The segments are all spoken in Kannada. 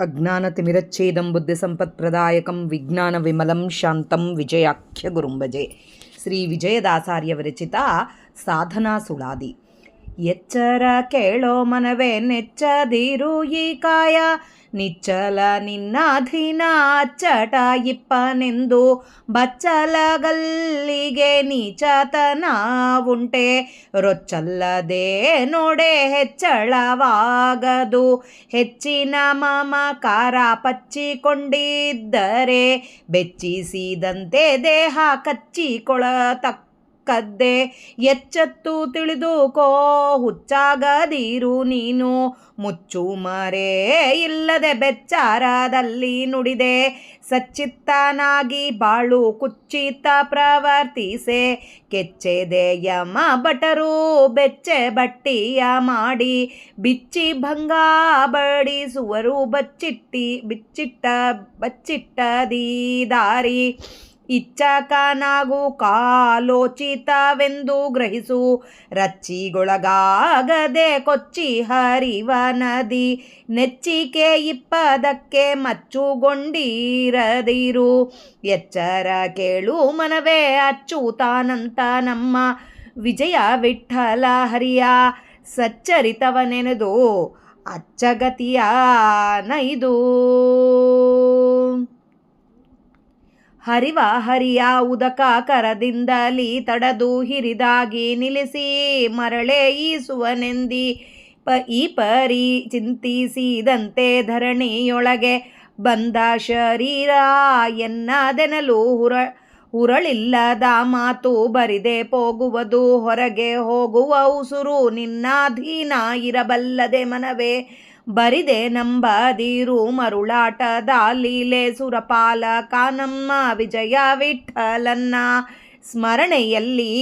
ಅಜ್ಞಾನತಿಮಿರಚ್ಛೇದಂ ಬುದ್ಧಿಸಂಪತ್ಪ್ರದಾಯಕಂ ವಿಜ್ಞಾನವಿಮಲಂ ಶಾಂತಂ ವಿಜಯಾಖ್ಯ ಗುರುಂ ಭಜೆ. ಶ್ರೀ ವಿಜಯದಾಸಾರ್ಯ ವಿರಚಿತ ಸಾಧನಾ ಸುಳಾದಿ. ಎಚ್ಚರ ಕೇಳೋ ಮನವೇ ನೆಚ್ಚದಿರು ಈ ಕಾಯ, ನಿಚ್ಚಲ ನಿನ್ನಾಧೀನ ಅಚ್ಚಟ ಇಪ್ಪನೆಂದು ಬಚ್ಚಲಗಲ್ಲಿಗೆ ನೀಚತನ ಉಂಟೆ, ರೊಚ್ಚಲ್ಲದೆ ನೋಡೆ ಹೆಚ್ಚಳವಾಗದು. ಹೆಚ್ಚಿನ ಮಮಕಾರ ಪಚ್ಚಿಕೊಂಡಿದ್ದರೆ ಬೆಚ್ಚಿಸಿದಂತೆ ದೇಹ ಕಚ್ಚಿಕೊಳತಕ್ಕದ್ದೇ. ಎಚ್ಚೆತ್ತು ತಿಳಿದುಕೋ ಹುಚ್ಚಾಗದಿರು ನೀನು, ಮುಚ್ಚು ಮರೆ ಇಲ್ಲದೆ ಬೆಚ್ಚಾರದಲ್ಲಿ ನುಡಿದೆ. ಸಚ್ಚಿತ್ತನಾಗಿ ಬಾಳು ಕುಚ್ಚಿತ ಪ್ರವರ್ತಿಸೆ, ಕೆಚ್ಚೆದೆ ಯಮ ಭಟರು ಬೆಚ್ಚೆ ಬಟ್ಟಿಯ ಮಾಡಿ ಬಿಚ್ಚಿ ಭಂಗ ಬಡಿಸುವರು ಬಚ್ಚಿಟ್ಟದಿ ದಾರಿ. ಇಚ್ಛಕನಾಗು ಕಾಲೋಚಿತವೆಂದು ಗ್ರಹಿಸು, ರಚ್ಚಿಗೊಳಗಾಗದೆ ಕೊಚ್ಚಿ ಹರಿವ ನದಿ. ನೆಚ್ಚಿಕೆ ಇಪ್ಪದಕ್ಕೆ ಮಚ್ಚುಗೊಂಡಿರದಿರು, ಎಚ್ಚರ ಕೇಳು ಮನವೇ ಅಚ್ಚುತಾನಂತ ನಮ್ಮ ವಿಜಯ ವಿಠಲ ಹರಿಯ. ಸಚ್ಚರಿತವನೆನೆದು ಅಚ್ಚಗತಿಯ ನೈದು, ಹರಿವ ಹರಿಯ ಉದಕ ಕರದಿಂದಲಿ ತಡದು ಹಿರಿದಾಗಿ ನಿಲ್ಲಿಸಿ ಮರಳೆ ಈಸುವನೆಂದಿ ಈ ಪರಿ ಚಿಂತಿಸಿದಂತೆ ಧರಣಿಯೊಳಗೆ ಬಂದ ಶರೀರ ಎನ್ನದೆನಲು ಹುರಳಿಲ್ಲದ ಮಾತು ಬರಿದೆ ಹೋಗುವುದು. ಹೊರಗೆ ಹೋಗುವ ಉಸುರು ನಿನ್ನಾಧೀನ ಇರಬಲ್ಲದೆ ಮನವೇ, ಬರಿದೆ ನಂಬದಿರು ಮರುಳಾಟದ ಲೀಲೆ ಸುರಪಾಲಕ ನಮ್ಮ ವಿಜಯ ವಿಠಲನ್ನ. ಸ್ಮರಣೆಯಲ್ಲಿ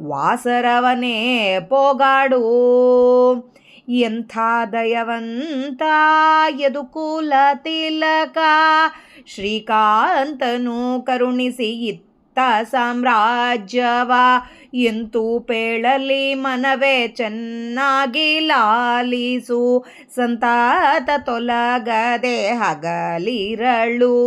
ವಾಸರವನೇ ಪೋಗಾಡು, ಎಂಥ ದಯವಂತ ಯದುಕುಲ ತಿಲಕ. ಶ್ರೀಕಾಂತನು ಕರುಣಿಸಿ ಇತ್ತ ಸಾಮ್ರಾಜ್ಯವ, ಎಂತೂ ಪೇಳಲಿ ಮನವೇ ಚೆನ್ನಾಗಿ ಲಾಲಿಸು. ಸಂತಾತ ತೊಲಗದೆ ಹಗಲಿರಳು,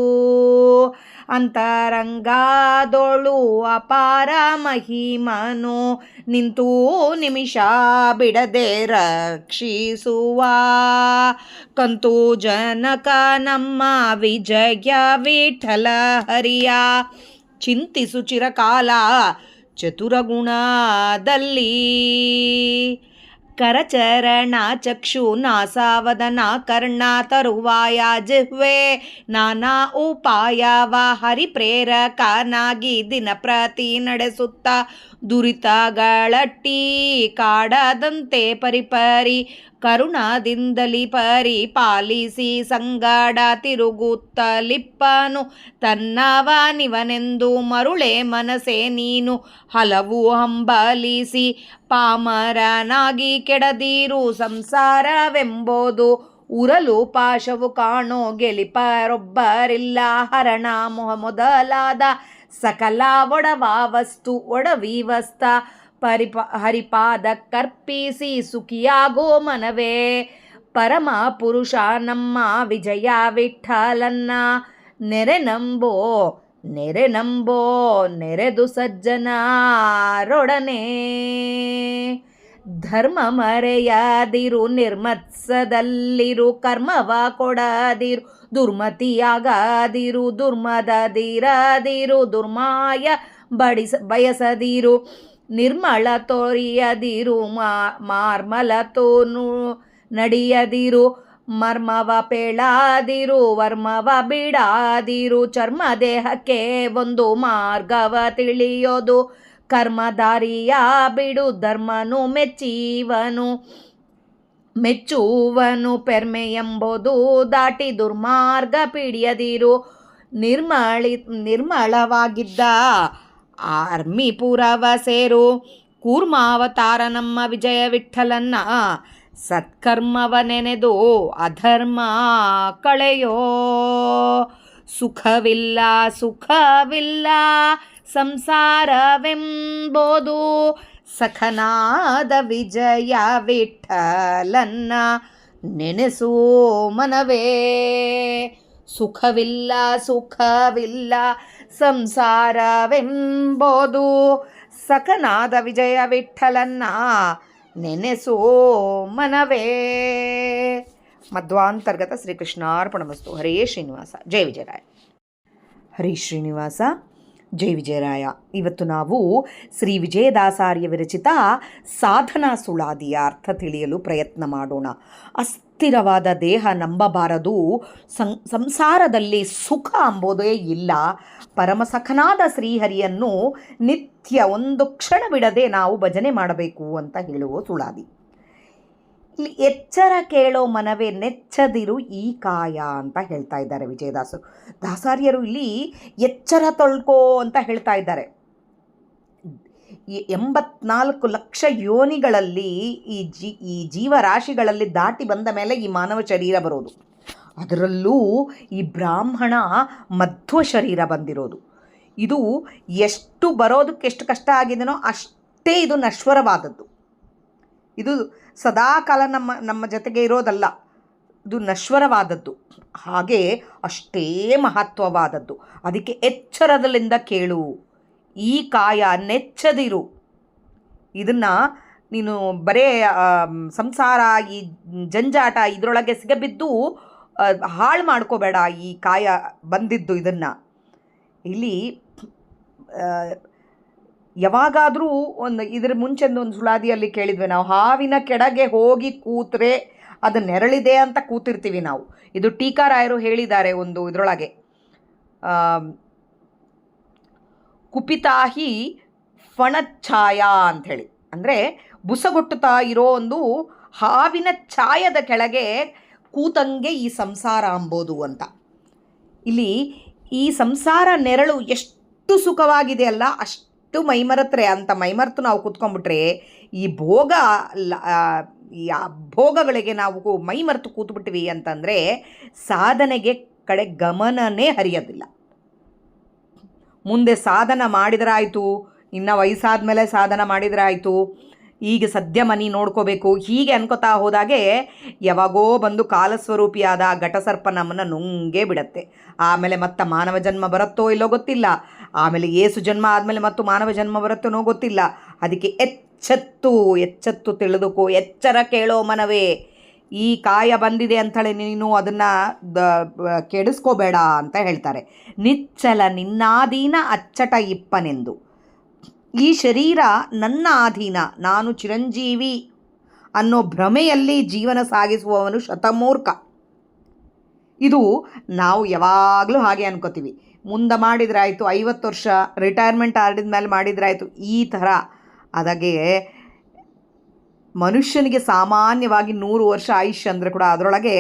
ಅಂತರಂಗದೊಳು ಅಪಾರ ಮಹಿಮನು ನಿಂತು ನಿಮಿಷ ಬಿಡದೆ ರಕ್ಷಿಸುವ. ಕಂತು ಜನಕ ನಮ್ಮ ವಿಜಯ ವಿಠಲ ಹರಿಯ, ಚಿಂತಿಸು ಚಿರಕಾಲ ಚತುರಗುಣದಲ್ಲಿ. ಕರಚರಣ ಚಕ್ಷು ನಾಸಾವದನ ಕರ್ಣ ತರುವಾಯ ಜಿಹ್ವೆ, ನಾನಾ ಉಪಾಯವ ಹರಿಪ್ರೇರಕನಾಗಿ ದಿನಪ್ರತಿ ನಡೆಸುತ್ತ ದುರಿತಗಳಟ್ಟಿ ಕಾಡದಂತೆ ಪರಿಪರಿ ಕರುಣದಿಂದಲಿ ಪರಿಪಾಲಿಸಿ ಸಂಗಡ ತಿರುಗುತ್ತಲಿಪ್ಪನು ತನ್ನವನಿವನೆಂದು ಮರುಳೆ ಮನಸೆ ನೀನು ಹಲವು ಹಂಬಲಿಸಿ. ಪಾಮರನಾಗಿ ಕೆಡದಿರು ಸಂಸಾರವೆಂಬುದು ಉರಲು ಪಾಶವು ಕಾಣೋ ಗೆಲಿಪರೊಬ್ಬರಿಲ್ಲ. ಹರಣ ಮೊಹ ಮೊದಲಾದ ಸಕಲ ಒಡವಿವಸ್ತ ಹರಿಪಾದ ಕರ್ಪಿಸಿ ಸುಖಿಯಾಗೋ ಮನವೇ. ಪರಮ ಪುರುಷ ನಮ್ಮ ವಿಜಯ ವಿಠಲನ್ನ ನೆರೆ ನಂಬೋ ನೆರೆದು ಸಜ್ಜನರೊಡನೆ. ಧರ್ಮ ಮರೆಯದಿರು ನಿರ್ಮತ್ಸದಲ್ಲಿರು, ಕರ್ಮವ ಕೊಡದಿರು ದುರ್ಮತಿಯಾಗದಿರು. ದುರ್ಮದದಿರದಿರು ದುರ್ಮಾಯ ಬಯಸದಿರು. ನಿರ್ಮಳ ತೋರಿಯದಿರು ಮಾರ್ಮಲತೋ ನಡೆಯದಿರು. ಮರ್ಮವ ಪೇಳಾದಿರು ವರ್ಮವ ಬಿಡಾದಿರು. ಚರ್ಮ ದೇಹಕ್ಕೆ ಒಂದು ಮಾರ್ಗವ ತಿಳಿಯೋದು, ಕರ್ಮದಾರಿಯ ಬಿಡು ಧರ್ಮನು ಮೆಚ್ಚುವನು. ಪೆರ್ಮೆ ಎಂಬುದು ದಾಟಿ ದುರ್ಮಾರ್ಗ ಪಿಡಿಯದಿರು. ನಿರ್ಮಳವಾಗಿದ್ದ ಆರ್ಮಿಪುರವ ಸೇರು. ಕೂರ್ಮಾವತಾರ ನಮ್ಮ ವಿಜಯ ವಿಠಲನ್ನ, ಸತ್ಕರ್ಮವ ನೆನೆದು ಅಧರ್ಮ ಕಳೆಯೋ. ಸುಖವಿಲ್ಲ ಸಂಸಾರವೆಂಬುದು ಸಖನಾದ ವಿಜಯ ವಿಠಲನ್ನ. ನೆನೆಸು ಮನವೇ. ಸುಖವಿಲ್ಲ ಸುಖವಿಲ್ಲ ಸಂಸಾರವೆಂಬುದು ಸಖನಾದ ವಿಜಯ ವಿಠಲನ್ನ ನೆನೆಸೋ ಮನವೇ. ಮಧ್ವಾಂತರ್ಗತ ಶ್ರೀಕೃಷ್ಣಾರ್ಪಣಮಸ್ತು. ಹರೇ ಶ್ರೀನಿವಾಸ. ಜೈ ವಿಜಯರಾಯ. ಹರಿ ಶ್ರೀನಿವಾಸ. ಜೈ ವಿಜಯರಾಯ. ಇವತ್ತು ನಾವು ಶ್ರೀ ವಿಜಯದಾಸಾರ್ಯ ವಿರಚಿತ ಸಾಧನಾ ಸುಳಾದಿಯ ಅರ್ಥ ತಿಳಿಯಲು ಪ್ರಯತ್ನ ಮಾಡೋಣ. ಅಸ್ಥಿರವಾದ ದೇಹ ನಂಬಬಾರದು. ಸಂಸಾರದಲ್ಲಿ ಸುಖ ಎಂಬುದೇ ಇಲ್ಲ. ಪರಮಸಖನಾದ ಶ್ರೀಹರಿಯನ್ನು ನಿತ್ಯ ಒಂದು ಕ್ಷಣ ಬಿಡದೆ ನಾವು ಭಜನೆ ಮಾಡಬೇಕು ಅಂತ ಹೇಳುವ ಸುಳಾದಿ. ಇಲ್ಲಿ ಎಚ್ಚರ ಕೇಳೋ ಮನವೇ ನೆಚ್ಚದಿರು ಈ ಕಾಯ ಅಂತ ಹೇಳ್ತಾ ಇದ್ದಾರೆ ವಿಜಯದಾಸರು. ದಾಸಾರ್ಯರು ಇಲ್ಲಿ ಎಚ್ಚರ ತೊಳ್ಕೋ ಅಂತ ಹೇಳ್ತಾ ಇದ್ದಾರೆ. 84 ಲಕ್ಷ ಯೋನಿಗಳಲ್ಲಿ ಈ ಜೀವರಾಶಿಗಳಲ್ಲಿ ದಾಟಿ ಬಂದ ಮೇಲೆ ಈ ಮಾನವ ಶರೀರ ಬರೋದು. ಅದರಲ್ಲೂ ಈ ಬ್ರಾಹ್ಮಣ ಮಧ್ವ ಶರೀರ ಬಂದಿರೋದು. ಇದು ಎಷ್ಟು ಬರೋದಕ್ಕೆ ಎಷ್ಟು ಕಷ್ಟ ಆಗಿದೆಯೋ ಅಷ್ಟೇ ಇದು ನಶ್ವರವಾದದ್ದು. ಇದು ಸದಾಕಾಲ ನಮ್ಮ ಜೊತೆಗೆ ಇರೋದಲ್ಲ, ಇದು ನಶ್ವರವಾದದ್ದು. ಹಾಗೆ ಅಷ್ಟೇ ಮಹತ್ವವಾದದ್ದು. ಅದಕ್ಕೆ ಎಚ್ಚರದಲ್ಲಿಂದ ಕೇಳು. ಈ ಕಾಯ ನೆಚ್ಚದಿರು. ಇದನ್ನು ನೀನು ಬರೇ ಸಂಸಾರ, ಈ ಜಂಜಾಟ ಇದರೊಳಗೆ ಸಿಗಬಿದ್ದು ಹಾಳು ಮಾಡ್ಕೋಬೇಡ. ಈ ಕಾಯ ಬಂದಿದ್ದು ಇದನ್ನು ಇಲ್ಲಿ ಯಾವಾಗಾದರೂ ಇದ್ರ ಮುಂಚೆಂದು ಒಂದು ಸುಳಾದಿಯಲ್ಲಿ ಕೇಳಿದ್ವಿ ನಾವು, ಹಾವಿನ ಕೆಳಗೆ ಹೋಗಿ ಕೂತ್ರೆ ಅದು ನೆರಳಿದೆ ಅಂತ ಕೂತಿರ್ತೀವಿ ನಾವು. ಇದು ಟೀಕಾರಾಯರು ಹೇಳಿದ್ದಾರೆ ಒಂದು ಇದರೊಳಗೆ, ಕುಪಿತಾಹಿ ಫಣಚ್ಛಾಯ ಅಂಥೇಳಿ. ಅಂದರೆ ಬುಸಗೊಟ್ಟುತ್ತಾ ಇರೋ ಒಂದು ಹಾವಿನ ಛಾಯದ ಕೆಳಗೆ ಕೂತಂಗೆ ಈ ಸಂಸಾರ ಅಂಬೋದು ಅಂತ. ಇಲ್ಲಿ ಈ ಸಂಸಾರ ನೆರಳು ಎಷ್ಟು ಸುಖವಾಗಿದೆ ಅಲ್ಲ, ಅಷ್ಟು ಮೈಮರತ್ರೆ ಅಂತ ಮೈಮರೆತು ನಾವು ಕೂತ್ಕೊಂಡ್ಬಿಟ್ರೆ ಈ ಭೋಗಗಳಿಗೆ ನಾವು ಮೈಮರೆತು ಕೂತ್ಬಿಟ್ವಿ ಅಂತಂದರೆ ಸಾಧನೆಗೆ ಕಡೆ ಗಮನನೇ ಹರಿಯೋದಿಲ್ಲ. ಮುಂದೆ ಸಾಧನ ಮಾಡಿದ್ರಾಯಿತು, ಇನ್ನು ವಯಸ್ಸಾದ ಮೇಲೆ ಸಾಧನ ಮಾಡಿದ್ರಾಯಿತು, ಈಗ ಸದ್ಯ ಮನೆ ನೋಡ್ಕೋಬೇಕು, ಹೀಗೆ ಅನ್ಕೋತಾ ಹೋದಾಗೆ ಯಾವಾಗೋ ಬಂದು ಕಾಲಸ್ವರೂಪಿಯಾದ ಘಟಸರ್ಪ ನಮ್ಮನ್ನು ನುಂಗೇ ಬಿಡತ್ತೆ. ಆಮೇಲೆ ಮತ್ತೆ ಮಾನವ ಜನ್ಮ ಬರುತ್ತೋ ಇಲ್ಲೋ ಗೊತ್ತಿಲ್ಲ. ಆಮೇಲೆ ಏಸು ಜನ್ಮ ಆದಮೇಲೆ ಮತ್ತು ಮಾನವ ಜನ್ಮ ಬರುತ್ತೋ ಗೊತ್ತಿಲ್ಲ. ಅದಕ್ಕೆ ಎಚ್ಚೆತ್ತು ತಿಳಿದುಕೋ. ಎಚ್ಚರ ಕೇಳೋ ಮನವೇ. ಈ ಕಾಯ ಬಂದಿದೆ ಅಂಥೇಳಿ ನೀನು ಅದನ್ನು ಕೆಡಿಸ್ಕೋಬೇಡ ಅಂತ ಹೇಳ್ತಾರೆ. ನಿಚ್ಚಲ ನಿನ್ನಾಧೀನ ಅಚ್ಚಟ ಇಪ್ಪನೆಂದು. ಈ ಶರೀರ ನನ್ನ ಅಧೀನ, ನಾನು ಚಿರಂಜೀವಿ ಅನ್ನೋ ಭ್ರಮೆಯಲ್ಲಿ ಜೀವನ ಸಾಗಿಸುವವನು ಶತಮೂರ್ಖ. ಇದು ನಾವು ಯಾವಾಗಲೂ ಹಾಗೆ ಅನ್ಕೋತೀವಿ. ಮುಂದೆ ಮಾಡಿದ್ರಾಯಿತು, 50 ವರ್ಷ ರಿಟೈರ್ಮೆಂಟ್ ಆಡಿದ ಮೇಲೆ ಮಾಡಿದ್ರಾಯಿತು, ಈ ಥರ. ಅದಾಗೆ ಮನುಷ್ಯನಿಗೆ ಸಾಮಾನ್ಯವಾಗಿ 100 ವರ್ಷ ಆಯುಷ್ಯ ಅಂದರೆ ಕೂಡ ಅದರೊಳಗೆ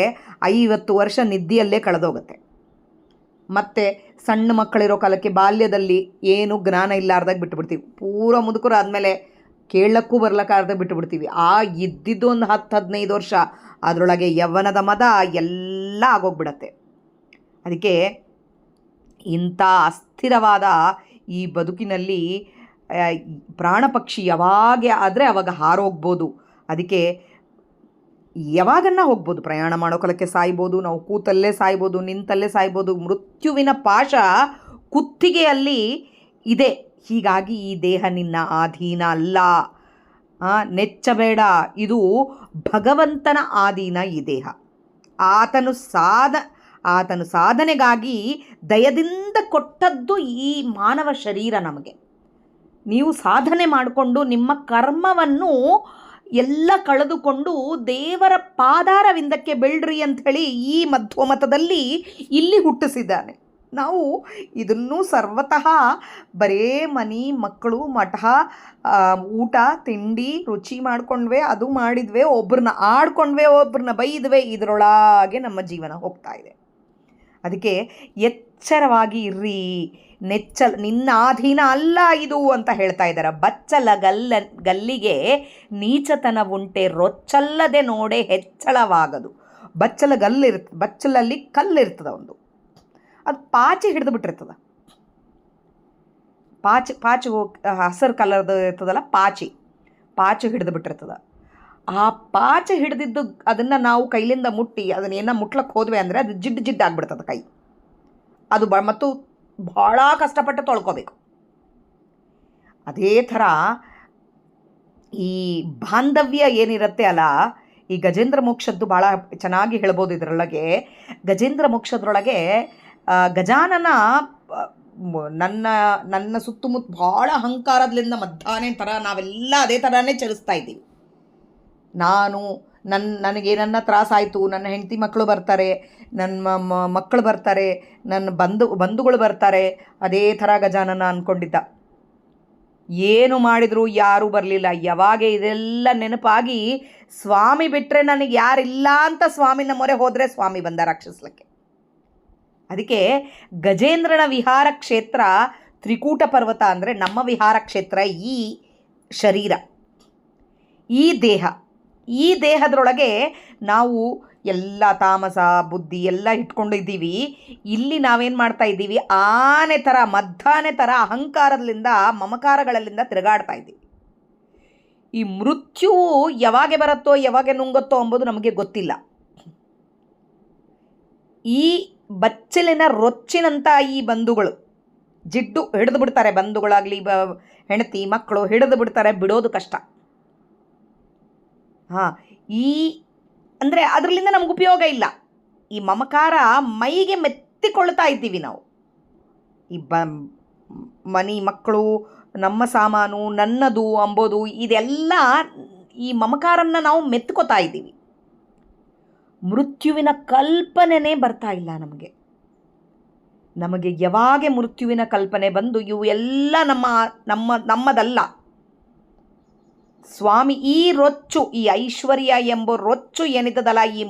50 ವರ್ಷ ನಿದ್ದೆಯಲ್ಲೇ ಕಳೆದೋಗುತ್ತೆ. ಮತ್ತು ಸಣ್ಣ ಮಕ್ಕಳಿರೋ ಕಾಲಕ್ಕೆ ಬಾಲ್ಯದಲ್ಲಿ ಏನು ಜ್ಞಾನ ಇಲ್ಲಾರ್ದಾಗ ಬಿಟ್ಟುಬಿಡ್ತೀವಿ. ಪೂರ ಮುದುಕರು ಆದಮೇಲೆ ಕೇಳಕ್ಕೂ ಬರ್ಲಕ್ಕಾರ್ದಾಗ ಬಿಟ್ಟುಬಿಡ್ತೀವಿ. ಇದ್ದಿದ್ದು ಒಂದು 10-15 ವರ್ಷ ಅದರೊಳಗೆ ಯೌವನದ ಮದ ಎಲ್ಲ ಆಗೋಗ್ಬಿಡತ್ತೆ. ಅದಕ್ಕೆ ಇಂಥ ಅಸ್ಥಿರವಾದ ಈ ಬದುಕಿನಲ್ಲಿ ಪ್ರಾಣ ಪಕ್ಷಿ ಯಾವಾಗ ಆದರೆ ಅವಾಗ ಹಾರೋಗ್ಬೋದು. ಅದಕ್ಕೆ ಯಾವಾಗನ್ನ ಹೋಗ್ಬೋದು. ಪ್ರಯಾಣ ಮಾಡೋ ಕಾಲಕ್ಕೆ ಸಾಯ್ಬೋದು, ನಾವು ಕೂತಲ್ಲೇ ಸಾಯ್ಬೋದು, ನಿಂತಲ್ಲೇ ಸಾಯ್ಬೋದು. ಮೃತ್ಯುವಿನ ಪಾಶ ಕುತ್ತಿಗೆಯಲ್ಲಿ ಇದೆ. ಹೀಗಾಗಿ ಈ ದೇಹ ನಿನ್ನ ಅಧೀನ ಅಲ್ಲ, ನೆಚ್ಚಬೇಡ. ಇದು ಭಗವಂತನ ಆಧೀನ ಈ ದೇಹ. ಆತನು ಸಾಧನೆಗಾಗಿ ದಯದಿಂದ ಕೊಟ್ಟದ್ದು ಈ ಮಾನವ ಶರೀರ ನಮಗೆ. ನೀವು ಸಾಧನೆ ಮಾಡಿಕೊಂಡು ನಿಮ್ಮ ಕರ್ಮವನ್ನು ಎಲ್ಲ ಕಳೆದುಕೊಂಡು ದೇವರ ಪಾದಾರವಿಂದಕ್ಕೆ ಬೆಳ್ರಿ ಅಂಥೇಳಿ ಈ ಮಧ್ವಮತದಲ್ಲಿ ಇಲ್ಲಿ ಹುಟ್ಟಿಸಿದ್ದಾನೆ. ನಾವು ಇದನ್ನು ಸರ್ವತಃ ಬರೇ ಮನೆ ಮಕ್ಕಳು ಮಠ ಊಟ ತಿಂಡಿ ರುಚಿ ಮಾಡ್ಕೊಂಡ್ವೆ, ಅದು ಮಾಡಿದ್ವಿ, ಒಬ್ರನ್ನ ಆಡ್ಕೊಂಡ್ವೆ, ಒಬ್ರನ್ನ ಬೈದ್ವೆ, ಇದರೊಳಗೆ ನಮ್ಮ ಜೀವನ ಹೋಗ್ತಾ ಇದೆ. ಅದಕ್ಕೆ ಎಚ್ಚರವಾಗಿ ಇರ್ರಿ. ನಿನ್ನ ಅಧೀನ ಅಲ್ಲ ಇದು ಅಂತ ಹೇಳ್ತಾ ಇದ್ದಾರೆ. ಬಚ್ಚಲ ಗಲ್ಲಿಗೆ ನೀಚತನ ಉಂಟೆ, ರೊಚ್ಚಲ್ಲದೆ ನೋಡೆ ಹೆಚ್ಚಳವಾಗದು. ಬಚ್ಚಲಲ್ಲಿ ಕಲ್ಲಿರ್ತದ, ಒಂದು ಅದು ಪಾಚಿ ಹಿಡಿದು ಬಿಟ್ಟಿರ್ತದ. ಪಾಚು ಹಸಿರು ಕಲರ್ದು ಇರ್ತದಲ್ಲ, ಪಾಚು ಹಿಡಿದು ಬಿಟ್ಟಿರ್ತದ. ಆ ಪಾಚೆ ಹಿಡಿದಿದ್ದು ಅದನ್ನು ನಾವು ಕೈಲಿಂದ ಮುಟ್ಟಿ ಅದನ್ನೇನ ಮುಟ್ಲಕ್ಕೆ ಹೋದ್ವಿ ಅಂದರೆ ಅದು ಜಿಡ್ಡು ಜಿಡ್ಡು ಆಗ್ಬಿಡ್ತದೆ ಕೈ. ಅದು ಮತ್ತು ಭಾಳ ಕಷ್ಟಪಟ್ಟು ತೊಳ್ಕೊಬೇಕು. ಅದೇ ಥರ ಈ ಬಾಂಧವ್ಯ ಏನಿರುತ್ತೆ ಅಲ್ಲ, ಈ ಗಜೇಂದ್ರ ಮೋಕ್ಷದ್ದು ಭಾಳ ಚೆನ್ನಾಗಿ ಹೇಳ್ಬೋದು ಇದರೊಳಗೆ. ಗಜೇಂದ್ರ ಮೋಕ್ಷದ್ರೊಳಗೆ ಗಜಾನನ ನನ್ನ ನನ್ನ ಸುತ್ತಮುತ್ತ ಭಾಳ ಅಹಂಕಾರದಿಂದ ಮಧ್ಯಾಹ್ನ ಥರ ನಾವೆಲ್ಲ ಅದೇ ಥರನೇ ಚಲಿಸ್ತಾ ಇದ್ದೀವಿ. ನನಗೆ ನನ್ನ ತ್ರಾಸಾಯಿತು, ನನ್ನ ಹೆಂಡತಿ ಮಕ್ಕಳು ಬರ್ತಾರೆ, ನನ್ನ ಮಕ್ಕಳು ಬರ್ತಾರೆ, ನನ್ನ ಬಂಧುಗಳು ಬರ್ತಾರೆ, ಅದೇ ಥರ ಗಜಾನನ ಅಂದ್ಕೊಂಡಿದ್ದ. ಏನು ಮಾಡಿದರೂ ಯಾರೂ ಬರಲಿಲ್ಲ. ಯಾವಾಗ ಇದೆಲ್ಲ ನೆನಪಾಗಿ ಸ್ವಾಮಿ ಬಿಟ್ಟರೆ ನನಗೆ ಯಾರಿಲ್ಲ ಅಂತ ಸ್ವಾಮಿನ ಮೊರೆ ಹೋದರೆ ಸ್ವಾಮಿ ಬಂದ ರಕ್ಷಿಸ್ಲಿಕ್ಕೆ. ಅದಕ್ಕೆ ಗಜೇಂದ್ರನ ವಿಹಾರ ಕ್ಷೇತ್ರ ತ್ರಿಕೂಟ ಪರ್ವತ ಅಂದರೆ ನಮ್ಮ ವಿಹಾರ ಕ್ಷೇತ್ರ ಈ ಶರೀರ, ಈ ದೇಹ. ಈ ದೇಹದೊಳಗೆ ನಾವು ಎಲ್ಲ ತಾಮಸ ಬುದ್ಧಿ ಎಲ್ಲ ಇಟ್ಕೊಂಡಿದ್ದೀವಿ. ಇಲ್ಲಿ ನಾವೇನು ಮಾಡ್ತಾ ಇದ್ದೀವಿ, ಆನೆ ಥರ ಮಧ್ಯಾಹ್ನ ಥರ ಅಹಂಕಾರದಿಂದ ಮಮಕಾರಗಳಲ್ಲಿಂದ ತಿರುಗಾಡ್ತಾ ಇದ್ದೀವಿ. ಈ ಮೃತ್ಯುವು ಯಾವಾಗ ಬರುತ್ತೋ ಯಾವಾಗ ನುಂಗುತ್ತೋ ಎಂಬುದು ನಮಗೆ ಗೊತ್ತಿಲ್ಲ. ಈ ಬಚ್ಚಲಿನ ರೊಚ್ಚಿನಂಥ ಈ ಬಂಧುಗಳು ಜಿಡ್ಡು ಹಿಡಿದು ಬಿಡ್ತಾರೆ. ಬಂಧುಗಳಾಗಲಿ ಹೆಂಡತಿ ಮಕ್ಕಳು ಹಿಡಿದು ಬಿಡ್ತಾರೆ, ಬಿಡೋದು ಕಷ್ಟ. ಈ ಅಂದರೆ ಅದರಿಂದ ನಮ್ಗೆ ಉಪಯೋಗ ಇಲ್ಲ. ಈ ಮಮಕಾರ ಮೈಗೆ ಮೆತ್ತಿಕೊಳ್ತಾ ಇದ್ದೀವಿ ನಾವು. ಈ ಮನೆ ಮಕ್ಕಳು ನಮ್ಮ ಸಾಮಾನು ನನ್ನದು ಅಂಬೋದು ಇದೆಲ್ಲ ಈ ಮಮಕಾರನ್ನು ನಾವು ಮೆತ್ಕೋತಾ ಇದ್ದೀವಿ. ಮೃತ್ಯುವಿನ ಕಲ್ಪನೆನೇ ಬರ್ತಾ ಇಲ್ಲ ನಮಗೆ ಯಾವಾಗ ಮೃತ್ಯುವಿನ ಕಲ್ಪನೆ ಬಂದು ಇವು ಎಲ್ಲ ನಮ್ಮದಲ್ಲ. ಸ್ವಾಮಿ ಈ ರೊಚ್ಚು, ಈ ಐಶ್ವರ್ಯ ಎಂಬ ರೊಚ್ಚು ಏನಿದ್ದದಲ್ಲ, ಈ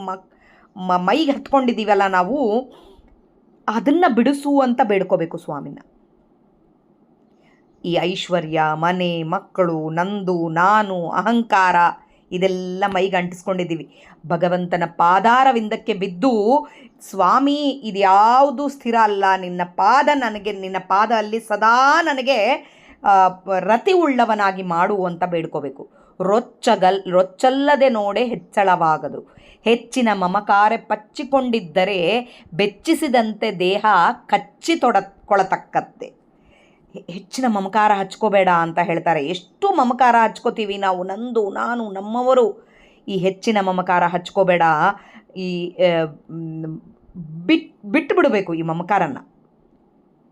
ಮೈಗೆ ಹತ್ಕೊಂಡಿದ್ದೀವಲ್ಲ ನಾವು, ಅದನ್ನು ಬಿಡಿಸು ಅಂತ ಬೇಡ್ಕೋಬೇಕು ಸ್ವಾಮಿನ. ಈ ಐಶ್ವರ್ಯ, ಮನೆ ಮಕ್ಕಳು, ನಂದು ನಾನು ಅಹಂಕಾರ ಇದೆಲ್ಲ ಮೈಗೆ ಅಂಟಿಸ್ಕೊಂಡಿದ್ದೀವಿ. ಭಗವಂತನ ಪಾದಾರವಿಂದಕ್ಕೆ ಬಿದ್ದು, ಸ್ವಾಮಿ ಇದ್ಯಾವುದು ಸ್ಥಿರ ಅಲ್ಲ, ನಿನ್ನ ಪಾದ ಅಲ್ಲಿ ಸದಾ ನನಗೆ ರತಿ ಉಳ್ಳವನಾಗಿ ಮಾಡು ಅಂತ ಬೇಡ್ಕೋಬೇಕು. ರೊಚ್ಚಲ್ಲದೆ ನೋಡೆ ಹೆಚ್ಚಳವಾಗದು, ಹೆಚ್ಚಿನ ಮಮಕಾರ ಪಚ್ಚಿಕೊಂಡಿದ್ದರೆ ಬೆಚ್ಚಿಸಿದಂತೆ ದೇಹ ಕೊಳತಕ್ಕತ್ತೆ. ಹೆಚ್ಚಿನ ಮಮಕಾರ ಹಚ್ಕೋಬೇಡ ಅಂತ ಹೇಳ್ತಾರೆ. ಎಷ್ಟು ಮಮಕಾರ ಹಚ್ಕೋತೀವಿ ನಾವು, ನಂದು ನಾನು ನಮ್ಮವರು. ಈ ಹೆಚ್ಚಿನ ಮಮಕಾರ ಹಚ್ಕೋಬೇಡ, ಈ ಬಿಟ್ಟು ಬಿಡಬೇಕು ಈ ಮಮಕಾರನ್ನು.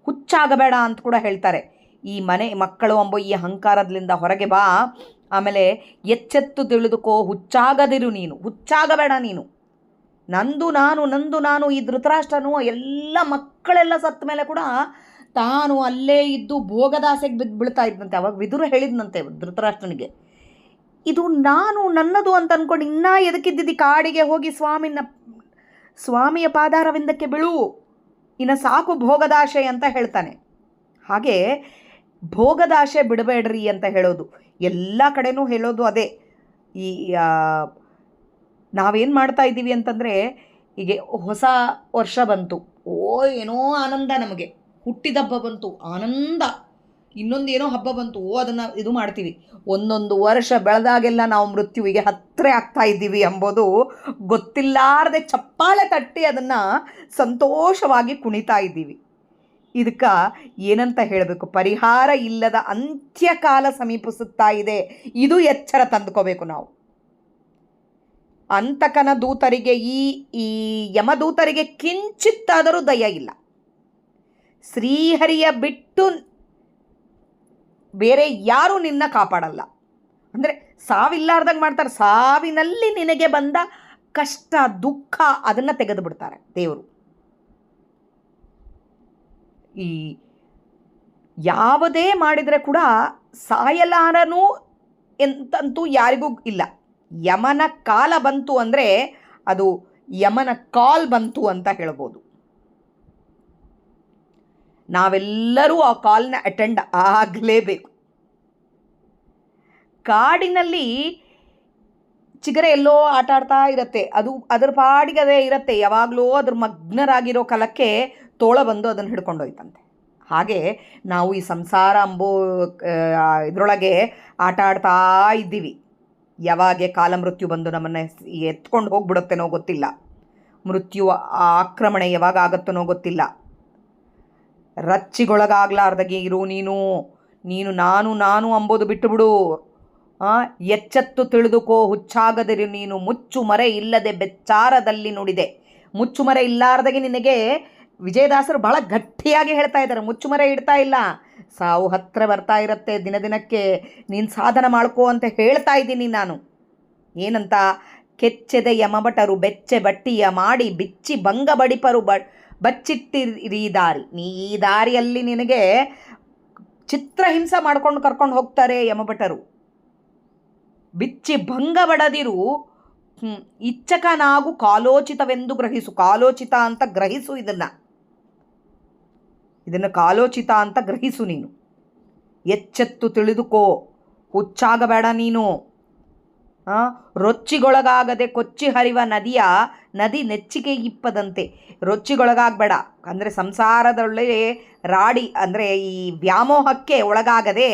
ಹುಚ್ಚಾಗಬೇಡ ಅಂತ ಕೂಡ ಹೇಳ್ತಾರೆ. ಈ ಮನೆ ಮಕ್ಕಳು ಎಂಬ ಈ ಅಹಂಕಾರದಿಂದ ಹೊರಗೆ ಬಾ. ಆಮೇಲೆ ಎಚ್ಚೆತ್ತು ತಿಳಿದುಕೋ, ಹುಚ್ಚಾಗಬೇಡ ನೀನು. ನಂದು ನಾನು. ಈ ಧೃತರಾಷ್ಟ್ರನು ಎಲ್ಲ ಮಕ್ಕಳೆಲ್ಲ ಸತ್ತ ಮೇಲೆ ಕೂಡ ತಾನು ಅಲ್ಲೇ ಇದ್ದು ಭೋಗದಾಸೆಗೆ ಬೀಳ್ತಾ ಇದ್ದಂತೆ. ಅವಾಗ ವಿದುರ ಹೇಳಿದ್ನಂತೆ ಧೃತರಾಷ್ಟ್ರನಿಗೆ, ಇದು ನನ್ನದು ಅಂತ ಅಂದ್ಕೊಂಡು ಇನ್ನೂ ಎದಕ್ಕಿದ್ದಿದ್ದು ಕಾಡಿಗೆ ಹೋಗಿ ಸ್ವಾಮಿಯ ಪಾದಾರವಿಂದಕ್ಕೆ ಬೀಳು, ಇನ್ನು ಸಾಕು ಭೋಗದಾಶೆ ಅಂತ ಹೇಳ್ತಾನೆ. ಹಾಗೆ ಭೋಗದಾಶೆ ಬಿಡಬೇಡ್ರಿ ಅಂತ ಹೇಳೋದು, ಎಲ್ಲ ಕಡೆನೂ ಹೇಳೋದು ಅದೇ. ಈ ನಾವೇನು ಮಾಡ್ತಾ ಇದ್ದೀವಿ ಅಂತಂದರೆ, ಹೀಗೆ ಹೊಸ ವರ್ಷ ಬಂತು, ಏನೋ ಆನಂದ, ನಮಗೆ ಹುಟ್ಟಿದ ಹಬ್ಬ ಬಂತು ಆನಂದ, ಇನ್ನೊಂದೇನೋ ಹಬ್ಬ ಬಂತು, ಅದನ್ನು ಇದು ಮಾಡ್ತೀವಿ. ಒಂದೊಂದು ವರ್ಷ ಬೆಳೆದಾಗೆಲ್ಲ ನಾವು ಮೃತ್ಯುವಿಗೆ ಹತ್ತಿರ ಆಗ್ತಾ ಇದ್ದೀವಿ ಎಂಬುದು ಗೊತ್ತಿಲ್ಲಾರದೆ ಚಪ್ಪಾಳೆ ತಟ್ಟಿ ಅದನ್ನು ಸಂತೋಷವಾಗಿ ಕುಣಿತಾ ಇದ್ದೀವಿ. ಇದಕ್ಕೆ ಏನಂತ ಹೇಳಬೇಕು, ಪರಿಹಾರ ಇಲ್ಲದ ಅಂತ್ಯಕಾಲ ಸಮೀಪಿಸುತ್ತಾ ಇದೆ. ಇದು ಎಚ್ಚರ ತಂದುಕೋಬೇಕು ನಾವು. ಅಂತಕನ ದೂತರಿಗೆ, ಈ ಯಮದೂತರಿಗೆ ಕಿಂಚಿತ್ತಾದರೂ ದಯ ಇಲ್ಲ. ಶ್ರೀಹರಿಯ ಬಿಟ್ಟು ಬೇರೆ ಯಾರೂ ನಿನ್ನ ಕಾಪಾಡಲ್ಲ. ಅಂದರೆ ಸಾವಿಲ್ಲಾರ್ದಂಗೆ ಮಾಡ್ತಾರೆ. ಸಾವಿನಲ್ಲಿ ನಿನಗೆ ಬಂದ ಕಷ್ಟ ದುಃಖ ಅದನ್ನು ತೆಗೆದು ಬಿಡ್ತಾರೆ ದೇವರು. ಈ ಯಾವುದೇ ಮಾಡಿದರೆ ಕೂಡ ಸಾಯಲಾರನು ಎಂತಂತೂ ಯಾರಿಗೂ ಇಲ್ಲ. ಯಮನ ಕಾಲ ಬಂತು ಅಂದರೆ ಅದು ಯಮನ ಕಾಲ್ ಬಂತು ಅಂತ ಹೇಳ್ಬೋದು. ನಾವೆಲ್ಲರೂ ಆ ಕಾಲ್ನ ಅಟೆಂಡ್ ಆಗಲೇಬೇಕು. ಕಾಡಿನಲ್ಲಿ ಚಿಗರೆ ಎಲ್ಲೋ ಆಟ ಆಡ್ತಾ ಇರುತ್ತೆ, ಅದು ಅದರ ಪಾಡಿಗೆ ಅದೇ ಇರುತ್ತೆ. ಯಾವಾಗಲೂ ಅದ್ರ ಮಗ್ನರಾಗಿರೋ ಕಾಲಕ್ಕೆ ತೋಳ ಬಂದು ಅದನ್ನು ಹಿಡ್ಕೊಂಡೋಯ್ತಂತೆ. ಹಾಗೆ ನಾವು ಈ ಸಂಸಾರ ಅಂಬೋ ಇದರೊಳಗೆ ಆಟ ಆಡ್ತಾ ಇದ್ದೀವಿ. ಯಾವಾಗೆ ಕಾಲಮೃತ್ಯು ಬಂದು ನಮ್ಮನ್ನು ಎತ್ಕೊಂಡು ಹೋಗ್ಬಿಡುತ್ತೇನೋ ಗೊತ್ತಿಲ್ಲ. ಮೃತ್ಯು ಆಕ್ರಮಣೆ ಯಾವಾಗ ಆಗುತ್ತನೋ ಗೊತ್ತಿಲ್ಲ. ರಚ್ಚಿಗೊಳಗಾಗ್ಲಾರ್ದಾಗೆ ಇರು ನೀನು ನಾನು ಅಂಬೋದು ಬಿಟ್ಟುಬಿಡು. ಎಚ್ಚೆತ್ತು ತಿಳಿದುಕೋ, ಹುಚ್ಚಾಗದಿರು ನೀನು. ಮುಚ್ಚುಮರೆ ಇಲ್ಲದೆ ಬೆಚ್ಚಾರದಲ್ಲಿ ನುಡಿದೆ. ಮುಚ್ಚುಮರೆ ಇಲ್ಲಾರ್ದಾಗೆ ನಿನಗೆ ವಿಜಯದಾಸರು ಬಹಳ ಗಟ್ಟಿಯಾಗಿ ಹೇಳ್ತಾ ಇದ್ದಾರೆ. ಮುಚ್ಚುಮರೆ ಇಡ್ತಾ ಇಲ್ಲ. ಸಾವು ಹತ್ತಿರ ಬರ್ತಾ ಇರುತ್ತೆ ದಿನಕ್ಕೆ, ನೀನು ಸಾಧನ ಮಾಡ್ಕೋ ಅಂತ ಹೇಳ್ತಾ ಇದ್ದೀನಿ ನಾನು. ಏನಂತ? ಕೆಚ್ಚೆದೆ ಯಮಭಟರು ಬೆಚ್ಚೆ ಬಟ್ಟಿಯ ಮಾಡಿ ಬಿಚ್ಚಿ ಭಂಗ ಬಡಿಪರು ಬಚ್ಚಿಟ್ಟಿರಿ ದಾರಿ. ಈ ದಾರಿಯಲ್ಲಿ ನಿನಗೆ ಚಿತ್ರಹಿಂಸೆ ಮಾಡ್ಕೊಂಡು ಕರ್ಕೊಂಡು ಹೋಗ್ತಾರೆ ಯಮಭಟರು. ಬಿಚ್ಚಿ ಭಂಗ ಬಡದಿರು, ಇಚ್ಛಕನಾಗು ಕಾಲೋಚಿತವೆಂದು ಗ್ರಹಿಸು. ಕಾಲೋಚಿತ ಅಂತ ಗ್ರಹಿಸು. ಇದನ್ನು ಕಾಲೋಚಿತ ಅಂತ ಗ್ರಹಿಸು ನೀನು. ಎಚ್ಚೆತ್ತು ತಿಳಿದುಕೋ, ಹುಚ್ಚಾಗಬೇಡ ನೀನು. ರೊಚ್ಚಿಗೊಳಗಾಗದೆ ಕೊಚ್ಚಿ ಹರಿವ ನದಿ ನೆಚ್ಚಿಗೆ ಇಪ್ಪದಂತೆ. ರೊಚ್ಚಿಗೊಳಗಾಗಬೇಡ ಅಂದರೆ ಸಂಸಾರದೊಳ್ಳೆ ರಾಡಿ ಅಂದರೆ ಈ ವ್ಯಾಮೋಹಕ್ಕೆ ಒಳಗಾಗದೆ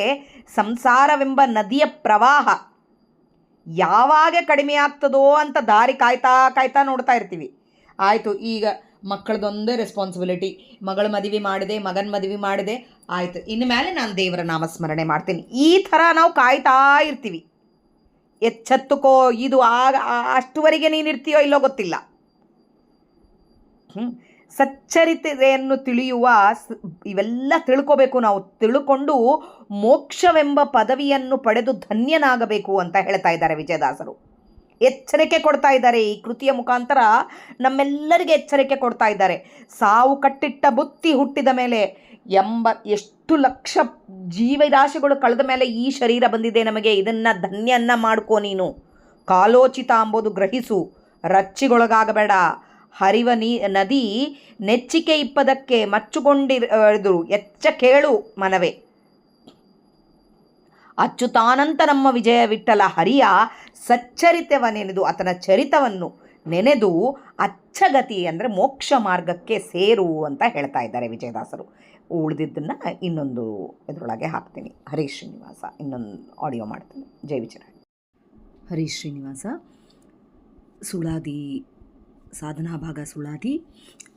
ಸಂಸಾರವೆಂಬ ನದಿಯ ಪ್ರವಾಹ ಯಾವಾಗ ಕಡಿಮೆ ಆಗ್ತದೋ ಅಂತ ದಾರಿ ಕಾಯ್ತಾ ನೋಡ್ತಾ ಇರ್ತೀವಿ. ಆಯಿತು, ಈಗ ಮಕ್ಕಳದೊಂದೇ ರೆಸ್ಪಾನ್ಸಿಬಿಲಿಟಿ. ಮಗಳ ಮದುವೆ ಮಾಡಿದೆ, ಮಗನ ಮದುವೆ ಮಾಡಿದೆ, ಆಯಿತು, ಇನ್ನು ಮೇಲೆ ನಾನು ದೇವರ ನಾಮಸ್ಮರಣೆ ಮಾಡ್ತೀನಿ. ಈ ಥರ ನಾವು ಕಾಯ್ತಾ ಇರ್ತೀವಿ. ಎಚ್ಚೆತ್ತುಕೋ, ಇದು ಅಷ್ಟುವರೆಗೆ ನೀನಿರ್ತೀಯೋ ಇಲ್ಲೋ ಗೊತ್ತಿಲ್ಲ. ಸಚ್ಚರಿತೆಯನ್ನು ತಿಳಿಯುವ ಇವೆಲ್ಲ ತಿಳ್ಕೋಬೇಕು ನಾವು. ತಿಳ್ಕೊಂಡು ಮೋಕ್ಷವೆಂಬ ಪದವಿಯನ್ನು ಪಡೆದು ಧನ್ಯನಾಗಬೇಕು ಅಂತ ಹೇಳ್ತಾ ಇದ್ದಾರೆ ವಿಜಯದಾಸರು. ಎಚ್ಚರಿಕೆ ಕೊಡ್ತಾ ಇದ್ದಾರೆ. ಈ ಕೃತಿಯ ಮುಖಾಂತರ ನಮ್ಮೆಲ್ಲರಿಗೆ ಎಚ್ಚರಿಕೆ ಕೊಡ್ತಾ ಇದ್ದಾರೆ. ಸಾವು ಕಟ್ಟಿಟ್ಟ ಬುತ್ತಿ ಹುಟ್ಟಿದ ಮೇಲೆ ಎಷ್ಟು ಲಕ್ಷ ಜೀವರಾಶಿಗಳು ಕಳೆದ ಮೇಲೆ ಈ ಶರೀರ ಬಂದಿದೆ ನಮಗೆ. ಇದನ್ನು ಧನ್ಯನ್ನ ಮಾಡ್ಕೋ ನೀನು. ಕಾಲೋಚಿತ ಅಂಬೋದು ಗ್ರಹಿಸು. ರಚ್ಚಿಗೊಳಗಾಗಬೇಡ. ಹರಿವ ನದಿ ನೆಚ್ಚಿಕೆ ಇಪ್ಪದಕ್ಕೆ ಮಚ್ಚುಕೊಂಡಿರು. ಎಚ್ಚ ಕೇಳು ಮನವೇ. ಅಚ್ಚುತಾನಂತ ನಮ್ಮ ವಿಜಯ ವಿಠಲ ಹರಿಯ ಸಚ್ಚರಿತವನೆನೆದು, ಆತನ ಚರಿತವನ್ನು ನೆನೆದು ಅಚ್ಚಗತಿ ಅಂದರೆ ಮೋಕ್ಷ ಮಾರ್ಗಕ್ಕೆ ಸೇರು ಅಂತ ಹೇಳ್ತಾ ಇದ್ದಾರೆ ವಿಜಯದಾಸರು. ಉಳಿದಿದ್ದನ್ನು ಇನ್ನೊಂದು ಇದರೊಳಗೆ ಹಾಕ್ತೀನಿ. ಹರೀಶ್ ಶ್ರೀನಿವಾಸ ಇನ್ನೊಂದು ಆಡಿಯೋ ಮಾಡ್ತೀನಿ. ಜೈ ವಿಜಯ. ಹರೀಶ್ ಶ್ರೀನಿವಾಸ ಸುಳಾದಿ ಸಾಧನಾ ಭಾಗ ಸುಳಾದಿ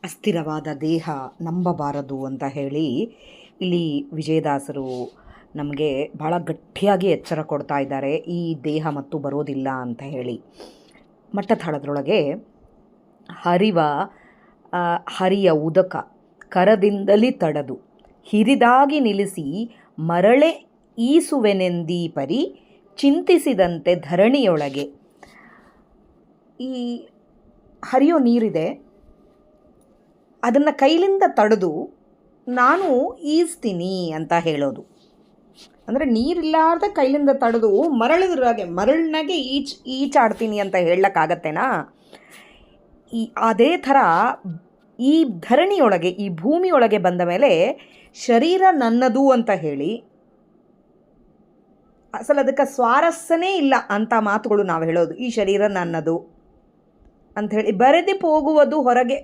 ಅಸ್ಥಿರವಾದ ದೇಹ ನಂಬಬಾರದು ಅಂತ ಹೇಳಿ ಇಲ್ಲಿ ವಿಜಯದಾಸರು ನಮಗೆ ಭಾಳ ಗಟ್ಟಿಯಾಗಿ ಎಚ್ಚರ ಕೊಡ್ತಾ ಇದ್ದಾರೆ. ಈ ದೇಹ ಮತ್ತು ಬರೋದಿಲ್ಲ ಅಂತ ಹೇಳಿ ಮಟ್ಟಥಳದ್ರೊಳಗೆ ಹರಿಯ ಉದಕ ಕರದಿಂದಲಿ ತಡದು ಹಿರಿದಾಗಿ ನಿಲ್ಲಿಸಿ ಮರಳೆ ಈಸುವೆನೆಂದೀ ಪರಿ ಚಿಂತಿಸಿದಂತೆ ಧರಣಿಯೊಳಗೆ. ಈ ಹರಿಯೋ ನೀರಿದೆ, ಅದನ್ನು ಕೈಲಿಂದ ತಡೆದು ನಾನು ಈಸ್ತೀನಿ ಅಂತ ಹೇಳೋದು. ಅಂದರೆ ನೀರಿಲ್ಲಾರ್ದ ಕೈಲಿಂದ ತಡೆದು ಮರಳಿನಾಗೆ ಈಚಾಡ್ತೀನಿ ಅಂತ ಹೇಳಕ್ಕಾಗತ್ತೇನಾ? ಅದೇ ಥರ ಈ ಧರಣಿಯೊಳಗೆ, ಈ ಭೂಮಿಯೊಳಗೆ ಬಂದ ಮೇಲೆ ಶರೀರ ನನ್ನದು ಅಂತ ಹೇಳಿ, ಅಸಲು ಅದಕ್ಕೆ ಸ್ವಾರಸ್ಯನೇ ಇಲ್ಲ ಅಂತ ಮಾತುಗಳು ನಾವು ಹೇಳೋದು. ಈ ಶರೀರ ನನ್ನದು ಅಂಥೇಳಿ ಬರೆದು ಹೋಗುವುದು, ಹೊರಗೆ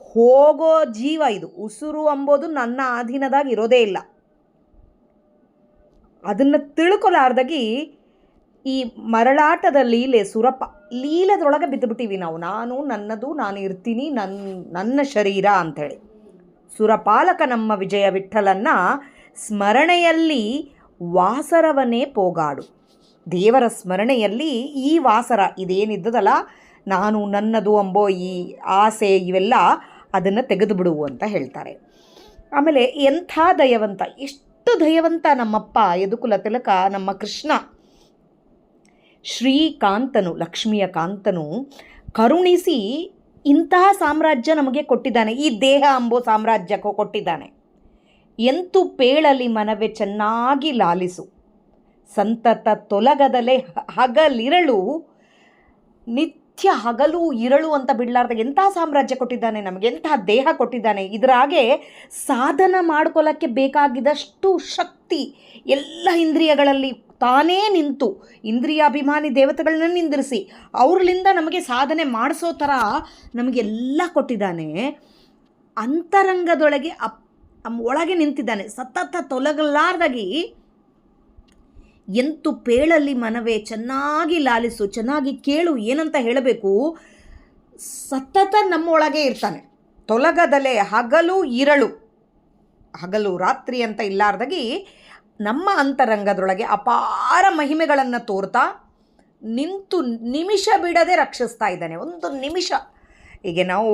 ಹೋಗೋ ಜೀವ ಇದು. ಉಸಿರು ಅಂಬೋದು ನನ್ನ ಅಧೀನದಾಗ ಇರೋದೇ ಇಲ್ಲ. ಅದನ್ನು ತಿಳ್ಕೊಲಾರ್ದಾಗಿ ಈ ಮರಳಾಟದ ಲೀಲೆ, ಲೀಲೆದೊಳಗೆ ಬಿದ್ದುಬಿಟ್ಟಿವಿ ನಾವು. ನಾನು ನನ್ನದು, ನಾನು ಇರ್ತೀನಿ, ನನ್ನ ಶರೀರ ಅಂಥೇಳಿ. ಸುರಪಾಲಕ ನಮ್ಮ ವಿಜಯ ವಿಠಲನ್ನ ಸ್ಮರಣೆಯಲ್ಲಿ ವಾಸರವನ್ನೇ ಪೋಗಾಡು. ದೇವರ ಸ್ಮರಣೆಯಲ್ಲಿ ಈ ವಾಸರ ಇದೇನಿದ್ದದಲ್ಲ, ನಾನು ನನ್ನದು ಅಂಬೋ ಈ ಆಸೆ ಇವೆಲ್ಲ ಅದನ್ನು ತೆಗೆದು ಬಿಡು ಅಂತ ಹೇಳ್ತಾರೆ. ಆಮೇಲೆ ಎಂಥ ದಯವಂತ, ಎಷ್ಟು ದಯವಂತ ನಮ್ಮಪ್ಪ ಯದುಕುಲ ತಿಲಕ, ನಮ್ಮ ಕೃಷ್ಣ ಶ್ರೀಕಾಂತನು, ಲಕ್ಷ್ಮಿಯ ಕಾಂತನು ಕರುಣಿಸಿ ಇಂತಹ ಸಾಮ್ರಾಜ್ಯ ನಮಗೆ ಕೊಟ್ಟಿದ್ದಾನೆ. ಈ ದೇಹ ಅಂಬೋ ಸಾಮ್ರಾಜ್ಯ ಕೊಟ್ಟಿದ್ದಾನೆ. ಎಂತು ಪೇಳಲಿ ಮನವೇ ಚೆನ್ನಾಗಿ ಲಾಲಿಸು, ಸಂತತ ತೊಲಗದಲೆ ಹಗಲಿರಳು, ನಿತ್ಯ ಹಗಲು ಇರಳು ಅಂತ ಬಿಡಲಾರ್ದಾಗ ಎಂಥ ಸಾಮ್ರಾಜ್ಯ ಕೊಟ್ಟಿದ್ದಾನೆ ನಮಗೆ, ಎಂಥ ದೇಹ ಕೊಟ್ಟಿದ್ದಾನೆ. ಇದರಾಗೆ ಸಾಧನ ಮಾಡ್ಕೊಳ್ಳೋಕ್ಕೆ ಬೇಕಾಗಿದ್ದಷ್ಟು ಶಕ್ತಿ ಎಲ್ಲ ಇಂದ್ರಿಯಗಳಲ್ಲಿ ತಾನೇ ನಿಂತು, ಇಂದ್ರಿಯಾಭಿಮಾನಿ ದೇವತೆಗಳನ್ನ ನಿಂದಿರಿಸಿ ಅವ್ರಲಿಂದ ನಮಗೆ ಸಾಧನೆ ಮಾಡಿಸೋ ಥರ ನಮಗೆಲ್ಲ ಕೊಟ್ಟಿದ್ದಾನೆ. ಅಂತರಂಗದೊಳಗೆ ಒಳಗೆ ನಿಂತಿದ್ದಾನೆ. ಸತತ ತೊಲಗಲಾರ್ದಾಗಿ ಎಂತು ಪೇಳಲ್ಲಿ ಮನವೇ ಚೆನ್ನಾಗಿ ಲಾಲಿಸು, ಚೆನ್ನಾಗಿ ಕೇಳು, ಏನಂತ ಹೇಳಬೇಕು. ಸತತ ನಮ್ಮೊಳಗೆ ಇರ್ತಾನೆ, ತೊಲಗದಲೆ ಹಗಲು ಇರಳು, ಹಗಲು ರಾತ್ರಿ ಅಂತ ಇಲ್ಲಾರ್ದಾಗಿ ನಮ್ಮ ಅಂತರಂಗದೊಳಗೆ ಅಪಾರ ಮಹಿಮೆಗಳನ್ನು ತೋರ್ತಾ ನಿಂತು ನಿಮಿಷ ಬಿಡದೆ ರಕ್ಷಿಸ್ತಾ ಇದ್ದಾನೆ. ಒಂದು ನಿಮಿಷ, ಹೀಗೆ ನಾವು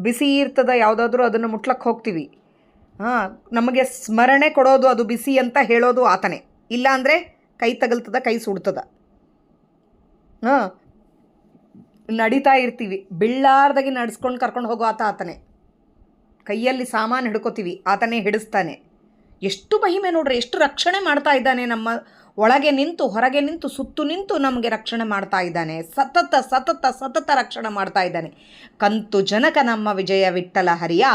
ಬಿಸಿ ಇರ್ತದ ಯಾವುದಾದ್ರೂ ಅದನ್ನು ಮುಟ್ಲಕ್ಕೆ ಹೋಗ್ತೀವಿ, ನಮಗೆ ಸ್ಮರಣೆ ಕೊಡೋದು ಅದು ಬಿಸಿ ಅಂತ ಹೇಳೋದು ಆತನೇ. ಇಲ್ಲ ಅಂದರೆ ಕೈ ತಗಲ್ತದ, ಕೈ ಸುಡ್ತದ. ನಡೀತಾ ಇರ್ತೀವಿ, ಬೀಳಾರ್ದಾಗಿ ನಡೆಸ್ಕೊಂಡು ಕರ್ಕೊಂಡು ಹೋಗೋ ಆತನೇ. ಕೈಯಲ್ಲಿ ಸಾಮಾನು ಹಿಡ್ಕೋತೀವಿ, ಆತನೇ ಹಿಡಿಸ್ತಾನೆ. ಎಷ್ಟು ಮಹಿಮೆ ನೋಡ್ರಿ, ಎಷ್ಟು ರಕ್ಷಣೆ ಮಾಡ್ತಾ ಇದ್ದಾನೆ. ನಮ್ಮ ಒಳಗೆ ನಿಂತು ಹೊರಗೆ ನಿಂತು ಸುತ್ತು ನಿಂತು ನಮಗೆ ರಕ್ಷಣೆ ಮಾಡ್ತಾ ಇದ್ದಾನೆ. ಸತತ ಸತತ ಸತತ ರಕ್ಷಣೆ ಮಾಡ್ತಾ ಇದ್ದಾನೆ. ಕಂತು ಜನಕ ನಮ್ಮ ವಿಜಯ ವಿಠ್ಠಲ ಹರಿಯ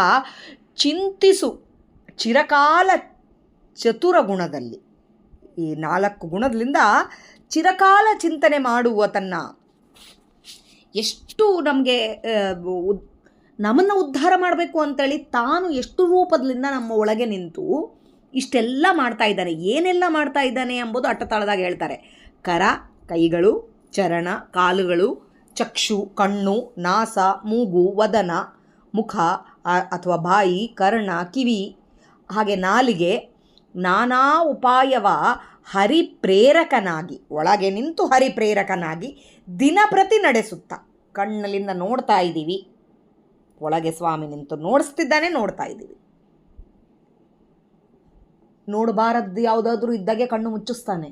ಚಿಂತಿಸು ಚಿರಕಾಲ ಚತುರ ಗುಣದಲ್ಲಿ. ಈ 4 ಗುಣದಿಂದ ಚಿರಕಾಲ ಚಿಂತನೆ ಮಾಡುವ ತನ್ನ ಎಷ್ಟು ನಮಗೆ ನಮ್ಮನ್ನು ಉದ್ಧಾರ ಮಾಡಬೇಕು ಅಂತೇಳಿ ತಾನು ಎಷ್ಟು ರೂಪದಿಂದ ನಮ್ಮ ಒಳಗೆ ನಿಂತು ಇಷ್ಟೆಲ್ಲ ಮಾಡ್ತಾ ಇದ್ದಾನೆ. ಏನೆಲ್ಲ ಮಾಡ್ತಾ ಇದ್ದಾನೆ ಎಂಬುದು ಅಟ್ಟತಾಳದಾಗ ಹೇಳ್ತಾರೆ. ಕರ, ಕೈಗಳು, ಚರಣ, ಕಾಲುಗಳು, ಚಕ್ಷು, ಕಣ್ಣು, ನಾಸ, ಮೂಗು, ವದನ, ಮುಖ ಅಥವಾ ಬಾಯಿ, ಕರ್ಣ, ಕಿವಿ, ಹಾಗೆ ನಾಲಿಗೆ, ನಾನಾ ಉಪಾಯವ ಹರಿಪ್ರೇರಕನಾಗಿ, ಒಳಗೆ ನಿಂತು ಹರಿಪ್ರೇರಕನಾಗಿ ದಿನಪ್ರತಿ ನಡೆಸುತ್ತ. ಕಣ್ಣಲ್ಲಿಂದ ನೋಡ್ತಾ ಇದ್ದೀವಿ, ಒಳಗೆ ಸ್ವಾಮಿ ನಿಂತು ನೋಡಿಸ್ತಿದ್ದಾನೆ, ನೋಡ್ತಾ ಇದ್ದೀವಿ. ನೋಡಬಾರದ್ದು ಯಾವುದಾದ್ರೂ ಇದ್ದಾಗೆ ಕಣ್ಣು ಮುಚ್ಚಿಸ್ತಾನೆ,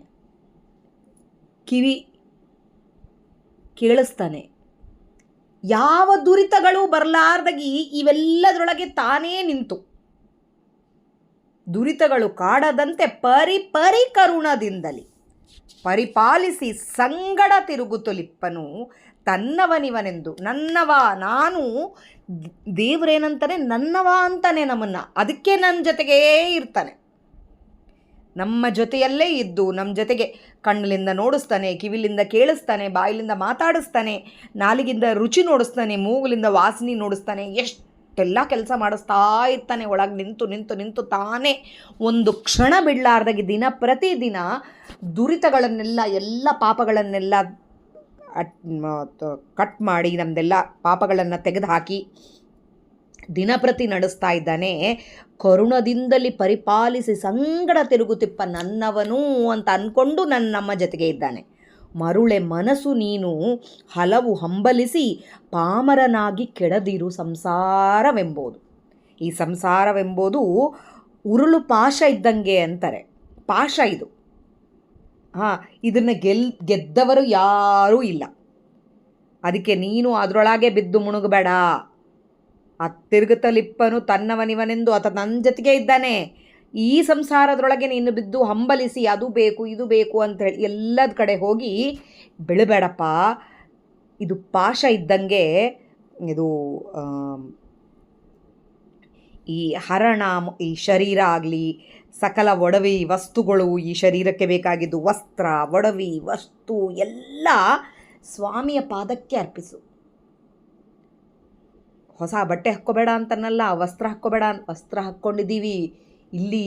ಕಿವಿ ಕೇಳಿಸ್ತಾನೆ. ಯಾವ ದುರಿತಗಳು ಬರಲಾರ್ದಾಗಿ ಇವೆಲ್ಲದರೊಳಗೆ ತಾನೇ ನಿಂತು ದುರಿತಗಳು ಕಾಡದಂತೆ ಕರುಣದಿಂದಲಿ ಪರಿಪಾಲಿಸಿ ಸಂಗಡ ತಿರುಗುತ್ತಲಿಪ್ಪನು ತನ್ನವನಿವನೆಂದು. ನನ್ನವ, ನಾನು ದೇವರೇನಂತಾನೆ, ನನ್ನವ ಅಂತಾನೆ ನಮ್ಮನ್ನು. ಅದಕ್ಕೆ ನನ್ನ ಜೊತೆಗೇ ಇರ್ತಾನೆ, ನಮ್ಮ ಜೊತೆಯಲ್ಲೇ ಇದ್ದು ನಮ್ಮ ಜೊತೆಗೆ ಕಣ್ಣಿನಿಂದ ನೋಡಿಸ್ತಾನೆ, ಕಿವಿಲಿಂದ ಕೇಳಿಸ್ತಾನೆ, ಬಾಯಿಲಿಂದ ಮಾತಾಡಿಸ್ತಾನೆ, ನಾಲಿಗಿಂದ ರುಚಿ ನೋಡಿಸ್ತಾನೆ, ಮೂಗುಲಿಂದ ವಾಸನೆ ನೋಡಿಸ್ತಾನೆ. ಎಷ್ಟೆಲ್ಲ ಕೆಲಸ ಮಾಡಿಸ್ತಾ ಇರ್ತಾನೆ ಒಳಗೆ ನಿಂತು ನಿಂತು ನಿಂತು ತಾನೇ. ಒಂದು ಕ್ಷಣ ಬಿಡಲಾರ್ದಾಗಿ ದಿನ ಪ್ರತಿದಿನ ದುರಿತಗಳನ್ನೆಲ್ಲ, ಎಲ್ಲ ಪಾಪಗಳನ್ನೆಲ್ಲ ಕಟ್ ಮಾಡಿ, ನಮ್ಮದೆಲ್ಲ ಪಾಪಗಳನ್ನು ತೆಗೆದುಹಾಕಿ ದಿನಪ್ರತಿ ನಡೆಸ್ತಾ ಇದ್ದಾನೆ. ಕರುಣದಿಂದಲಿ ಪರಿಪಾಲಿಸಿ ಸಂಗಡ ತಿರುಗುತಿಪ್ಪ ನನ್ನವನು ಅಂತ ಅಂದ್ಕೊಂಡು ನಮ್ಮ ಜೊತೆಗೆ ಇದ್ದಾನೆ. ಮರುಳೆ ಮನಸ್ಸು ನೀನು ಹಲವು ಹಂಬಲಿಸಿ ಪಾಮರನಾಗಿ ಕೆಡದಿರು ಸಂಸಾರವೆಂಬುದು. ಈ ಸಂಸಾರವೆಂಬುದು ಉರುಳು ಪಾಶ ಇದ್ದಂಗೆ ಅಂತಾರೆ. ಪಾಶ ಇದು. ಇದನ್ನು ಗೆದ್ದವರು ಯಾರೂ ಇಲ್ಲ. ಅದಕ್ಕೆ ನೀನು ಅದರೊಳಗೆ ಬಿದ್ದು ಮುಳುಗಬೇಡ. ತಿರುಗುತ್ತಲಿಪ್ಪನು ತನ್ನವನಿವನೆಂದು ಆತ ನನ್ನ ಜೊತೆಗೆ ಇದ್ದಾನೆ. ಈ ಸಂಸಾರದೊಳಗೆ ನೀನು ಬಿದ್ದು ಹಂಬಲಿಸಿ ಅದು ಬೇಕು ಇದು ಬೇಕು ಅಂತೇಳಿ ಎಲ್ಲದ ಕಡೆ ಹೋಗಿ ಬೆಳಬೇಡಪ್ಪ. ಇದು ಪಾಶ ಇದ್ದಂಗೆ. ಇದು ಈ ಹರಣ, ಈ ಶರೀರ ಆಗಲಿ, ಸಕಲ ಒಡವಿ ವಸ್ತುಗಳು, ಈ ಶರೀರಕ್ಕೆ ಬೇಕಾಗಿದ್ದು ವಸ್ತ್ರ, ಒಡವಿ, ವಸ್ತು ಎಲ್ಲ ಸ್ವಾಮಿಯ ಪಾದಕ್ಕೆ ಅರ್ಪಿಸು. ಹೊಸ ಬಟ್ಟೆ ಹಾಕ್ಕೋಬೇಡ ಅಂತನಲ್ಲ, ವಸ್ತ್ರ ಹಾಕ್ಕೋಬೇಡ. ವಸ್ತ್ರ ಹಾಕ್ಕೊಂಡಿದ್ದೀವಿ. ಇಲ್ಲಿ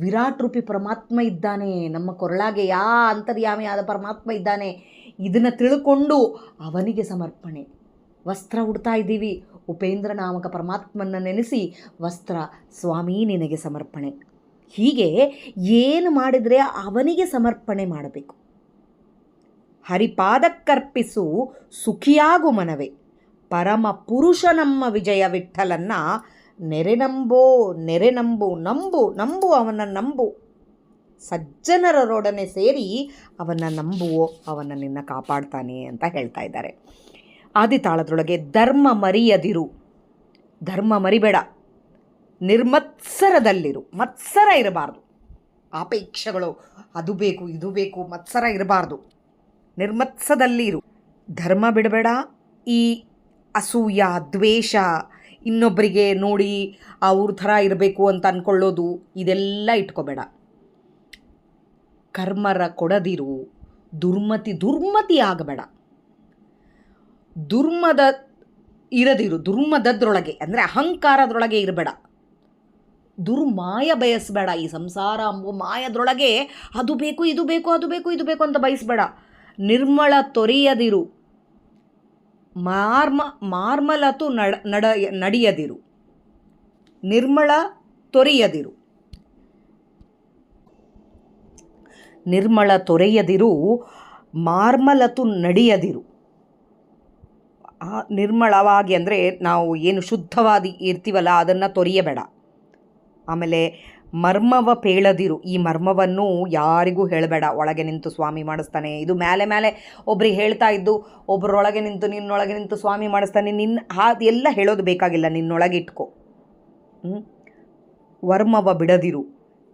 ವಿರಾಟ್ ರೂಪಿ ಪರಮಾತ್ಮ ಇದ್ದಾನೆ, ನಮ್ಮ ಕೊರಳಾಗೆ ಅಂತರ್ಯಾಮಿಯಾದ ಪರಮಾತ್ಮ ಇದ್ದಾನೆ. ಇದನ್ನು ತಿಳ್ಕೊಂಡು ಅವನಿಗೆ ಸಮರ್ಪಣೆ. ವಸ್ತ್ರ ಉಡ್ತಾ ಇದ್ದೀವಿ, ಉಪೇಂದ್ರ ನಾಮಕ ಪರಮಾತ್ಮನ ನೆನೆಸಿ ವಸ್ತ್ರ ಸ್ವಾಮಿ ನಿನಗೆ ಸಮರ್ಪಣೆ. ಹೀಗೆ ಏನು ಮಾಡಿದರೆ ಅವನಿಗೆ ಸಮರ್ಪಣೆ ಮಾಡಬೇಕು. ಹರಿಪಾದಕ್ಕರ್ಪಿಸು ಸುಖಿಯಾಗು ಮನವೇ, ಪರಮ ಪುರುಷ ನಮ್ಮ ವಿಜಯ ವಿಠ್ಠಲನ್ನ ನೆರೆನಂಬು, ನಂಬು ಅವನ ನಂಬು. ಸಜ್ಜನರೊಡನೆ ಸೇರಿ ಅವನ ನಂಬುವೋ, ಅವನ ನಿನ್ನ ಕಾಪಾಡ್ತಾನೆ ಅಂತ ಹೇಳ್ತಾ ಇದ್ದಾರೆ. ಆದಿತಾಳದೊಳಗೆ ಧರ್ಮ ಮರಿಯದಿರು, ಧರ್ಮ ಮರಿಬೇಡ, ನಿರ್ಮತ್ಸರದಲ್ಲಿರು. ಮತ್ಸರ ಇರಬಾರ್ದು, ಆಪೇಕ್ಷೆಗಳು ಅದು ಬೇಕು ಇದು ಬೇಕು, ಮತ್ಸರ ಇರಬಾರ್ದು. ನಿರ್ಮತ್ಸದಲ್ಲಿ ಇರು, ಧರ್ಮ ಬಿಡಬೇಡ. ಈ ಅಸೂಯ, ದ್ವೇಷ, ಇನ್ನೊಬ್ಬರಿಗೆ ನೋಡಿ ಅವ್ರ ಥರ ಇರಬೇಕು ಅಂತ ಅಂದ್ಕೊಳ್ಳೋದು, ಇದೆಲ್ಲ ಇಟ್ಕೋಬೇಡ. ಕರ್ಮರ ಕೊಡದಿರು, ದುರ್ಮತಿ ಆಗಬೇಡ. ದುರ್ಮದದ್ರೊಳಗೆ ಅಂದರೆ ಅಹಂಕಾರದೊಳಗೆ ಇರಬೇಡ. ದುರ್ಮಾಯ ಬಯಸಬೇಡ. ಈ ಸಂಸಾರ ಅಂಬೋ ಮಾಯದೊಳಗೆ ಅದು ಬೇಕು ಇದು ಬೇಕು ಅದು ಬೇಕು ಇದು ಬೇಕು ಅಂತ ಬಯಸಬೇಡ. ನಿರ್ಮಳ ತೊರೆಯದಿರು, ಮಾರ್ಮಲತು ನಡೆಯದಿರು. ನಿರ್ಮಳ ತೊರೆಯದಿರು, ನಿರ್ಮಳ ತೊರೆಯದಿರು, ಮಾರ್ಮಲತು ನಡೆಯದಿರು. ನಿರ್ಮಳವಾಗಿ ಅಂದರೆ ನಾವು ಏನು ಶುದ್ಧವಾದಿ ಇರ್ತೀವಲ್ಲ ಅದನ್ನು ತೊರೆಯಬೇಡ. ಆಮೇಲೆ ಮರ್ಮವ ಪೇಳದಿರು, ಈ ಮರ್ಮವನ್ನು ಯಾರಿಗೂ ಹೇಳಬೇಡ. ಒಳಗೆ ನಿಂತು ಸ್ವಾಮಿ ಮಾಡಿಸ್ತಾನೆ, ಇದು ಮೇಲೆ ಮೇಲೆ ಒಬ್ರಿಗೆ ಹೇಳ್ತಾ ಇದ್ದು ಒಬ್ಬರೊಳಗೆ ನಿಂತು ನಿನ್ನೊಳಗೆ ನಿಂತು ಸ್ವಾಮಿ ಮಾಡಿಸ್ತಾನೆ, ಅದೆಲ್ಲ ಹೇಳೋದು ಬೇಕಾಗಿಲ್ಲ, ನಿನ್ನೊಳಗೆ ಇಟ್ಕೋ. ವರ್ಮವ ಬಿಡದಿರು,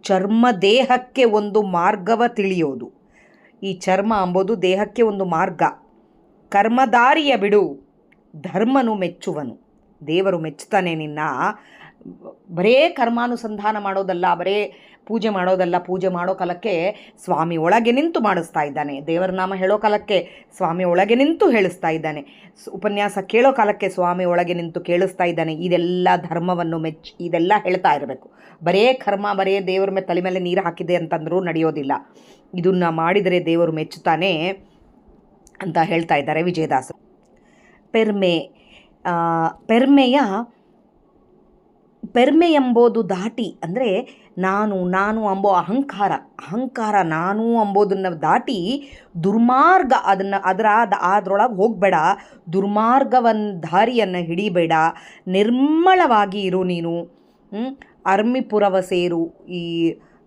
ಚರ್ಮ ದೇಹಕ್ಕೆ ಒಂದು ಮಾರ್ಗವ ತಿಳಿಯೋದು. ಈ ಚರ್ಮ ಅಂಬೋದು ದೇಹಕ್ಕೆ ಒಂದು ಮಾರ್ಗ. ಕರ್ಮದಾರಿಯ ಬಿಡು, ಧರ್ಮನು ಮೆಚ್ಚುವನು. ದೇವರು ಮೆಚ್ಚುತ್ತಾನೆ ನಿನ್ನ. ಬರೇ ಕರ್ಮಾನುಸಂಧಾನ ಮಾಡೋದಲ್ಲ, ಬರೇ ಪೂಜೆ ಮಾಡೋದಲ್ಲ. ಪೂಜೆ ಮಾಡೋ ಕಾಲಕ್ಕೆ ಸ್ವಾಮಿ ಒಳಗೆ ನಿಂತು ಮಾಡಿಸ್ತಾ ಇದ್ದಾನೆ. ದೇವರ ನಾಮ ಹೇಳೋ ಕಾಲಕ್ಕೆ ಸ್ವಾಮಿ ಒಳಗೆ ನಿಂತು ಹೇಳಿಸ್ತಾ ಇದ್ದಾನೆ. ಉಪನ್ಯಾಸ ಕೇಳೋ ಕಾಲಕ್ಕೆ ಸ್ವಾಮಿ ಒಳಗೆ ನಿಂತು ಕೇಳಿಸ್ತಾ ಇದ್ದಾನೆ. ಇದೆಲ್ಲ ಧರ್ಮವನ್ನು ಇದೆಲ್ಲ ಹೇಳ್ತಾ ಇರಬೇಕು. ಬರೇ ಕರ್ಮ, ಬರೇ ದೇವರ ಮೇಲೆ ತಲೆ ಮೇಲೆ ನೀರು ಹಾಕಿದೆ ಅಂತಂದರೂ ನಡೆಯೋದಿಲ್ಲ. ಇದನ್ನು ಮಾಡಿದರೆ ದೇವರು ಮೆಚ್ಚುತ್ತಾನೆ ಅಂತ ಹೇಳ್ತಾ ಇದ್ದಾರೆ ವಿಜಯದಾಸರು. ಪೆರ್ಮೆ ಎಂಬುದು ದಾಟಿ, ಅಂದರೆ ನಾನು ಅಂಬೋ ಅಹಂಕಾರ ನಾನು ಅಂಬೋದನ್ನು ದಾಟಿ ದುರ್ಮಾರ್ಗ ಅದರೊಳಗೆ ಹೋಗಬೇಡ. ದಾರಿಯನ್ನು ಹಿಡಿಬೇಡ. ನಿರ್ಮಳವಾಗಿ ಇರು ನೀನು. ಅರ್ಮಿಪುರವ ಸೇರು, ಈ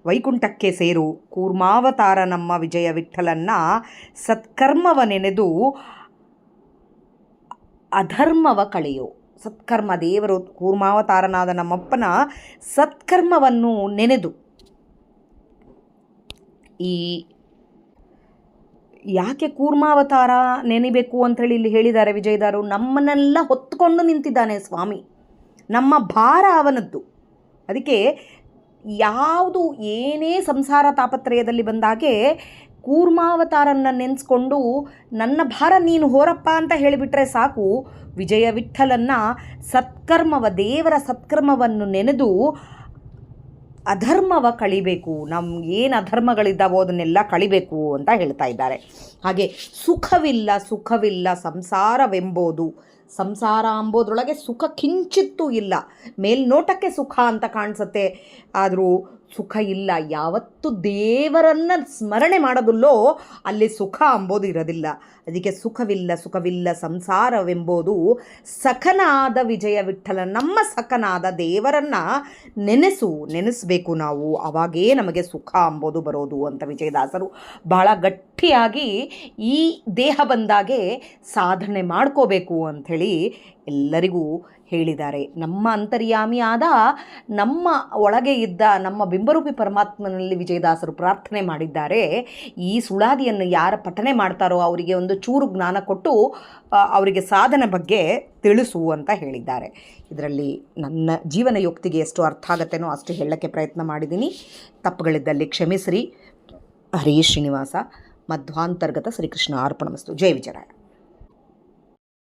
ವೈಕುಂಠಕ್ಕೆ ಸೇರು. ಕೂರ್ಮಾವತಾರ ನಮ್ಮ ವಿಜಯ ವಿಠಲನ್ನ ಸತ್ಕರ್ಮವ ನೆನೆದು ಅಧರ್ಮವ ಕಳೆಯೋ. ಸತ್ಕರ್ಮ, ದೇವರು ಕೂರ್ಮಾವತಾರನಾದ ನಮ್ಮಪ್ಪನ ಸತ್ಕರ್ಮವನ್ನು ನೆನೆದು. ಈ ಯಾಕೆ ಕೂರ್ಮಾವತಾರ ನೆನೆಬೇಕು ಅಂಥೇಳಿ ಇಲ್ಲಿ ಹೇಳಿದ್ದಾರೆ ವಿಜಯದಾರು. ನಮ್ಮನ್ನೆಲ್ಲ ಹೊತ್ತುಕೊಂಡು ನಿಂತಿದ್ದಾನೆ ಸ್ವಾಮಿ, ನಮ್ಮ ಭಾರ ಅವನದ್ದು. ಅದಕ್ಕೆ ಯಾವುದು ಏನೇ ಸಂಸಾರ ತಾಪತ್ರಯದಲ್ಲಿ ಬಂದಾಗೆ ಕೂರ್ಮಾವತಾರನ್ನು ನೆನೆಸ್ಕೊಂಡು ನನ್ನ ಭಾರ ನೀನು ಹೊರಪ್ಪ ಅಂತ ಹೇಳಿಬಿಟ್ರೆ ಸಾಕು. ವಿಜಯ ವಿಠಲನ್ನ ದೇವರ ಸತ್ಕರ್ಮವನ್ನು ನೆನೆದು ಅಧರ್ಮವ ಕಳಿಬೇಕು. ಏನು ಅಧರ್ಮಗಳಿದ್ದಾವೋ ಅದನ್ನೆಲ್ಲ ಕಳಿಬೇಕು ಅಂತ ಹೇಳ್ತಾ ಇದ್ದಾರೆ. ಹಾಗೆ ಸುಖವಿಲ್ಲ ಸಂಸಾರ ಅಂಬೋದ್ರೊಳಗೆ ಸುಖ ಕಿಂಚಿತ್ತೂ ಇಲ್ಲ. ಮೇಲ್ನೋಟಕ್ಕೆ ಸುಖ ಅಂತ ಕಾಣಿಸುತ್ತೆ, ಆದರೂ ಸುಖ ಇಲ್ಲ. ಯಾವತ್ತು ದೇವರನ್ನು ಸ್ಮರಣೆ ಮಾಡೋದಿಲ್ಲೋ ಅಲ್ಲಿ ಸುಖ ಅಂಬೋದು ಇರೋದಿಲ್ಲ. ಅದಕ್ಕೆ ಸುಖವಿಲ್ಲ ಸಂಸಾರವೆಂಬುದು ಸಖನಾದ ವಿಜಯ ವಿಠಲ, ನಮ್ಮ ಸಖನಾದ ದೇವರನ್ನು ನೆನೆಸಬೇಕು ನಾವು. ಅವಾಗೇ ನಮಗೆ ಸುಖ ಅಂಬೋದು ಬರೋದು ಅಂತ ವಿಜಯದಾಸರು ಬಹಳ ಗಟ್ಟಿಯಾಗಿ ಈ ದೇಹ ಬಂದಾಗೆ ಸಾಧನೆ ಮಾಡ್ಕೋಬೇಕು ಅಂಥೇಳಿ ಎಲ್ಲರಿಗೂ ಹೇಳಿದ್ದಾರೆ. ನಮ್ಮ ಅಂತರ್ಯಾಮಿಯಾದ ನಮ್ಮ ಒಳಗೆ ಇದ್ದ ನಮ್ಮ ಬಿಂಬರೂಪಿ ಪರಮಾತ್ಮನಲ್ಲಿ ವಿಜಯದಾಸರು ಪ್ರಾರ್ಥನೆ ಮಾಡಿದ್ದಾರೆ. ಈ ಸುಳಾದಿಯನ್ನು ಯಾರು ಪಠನೆ ಮಾಡ್ತಾರೋ ಅವರಿಗೆ ಒಂದು ಚೂರು ಜ್ಞಾನ ಕೊಟ್ಟು ಅವರಿಗೆ ಸಾಧನೆ ಬಗ್ಗೆ ತಿಳಿಸು ಅಂತ ಹೇಳಿದ್ದಾರೆ. ಇದರಲ್ಲಿ ನನ್ನ ಜೀವನ ಯುಕ್ತಿಗೆ ಎಷ್ಟು ಅರ್ಥ ಆಗತ್ತೇನೋ ಅಷ್ಟು ಹೇಳಕ್ಕೆ ಪ್ರಯತ್ನ ಮಾಡಿದ್ದೀನಿ. ತಪ್ಪುಗಳಿದ್ದಲ್ಲಿ ಕ್ಷಮಿಸ್ರಿ. ಹರೀಶ್ ಶ್ರೀನಿವಾಸ, ಮಧ್ವಾಂತರ್ಗತ ಶ್ರೀಕೃಷ್ಣ ಅರ್ಪಣಮಸ್ತು. ಜೈ ವಿಜಯರಾಯ.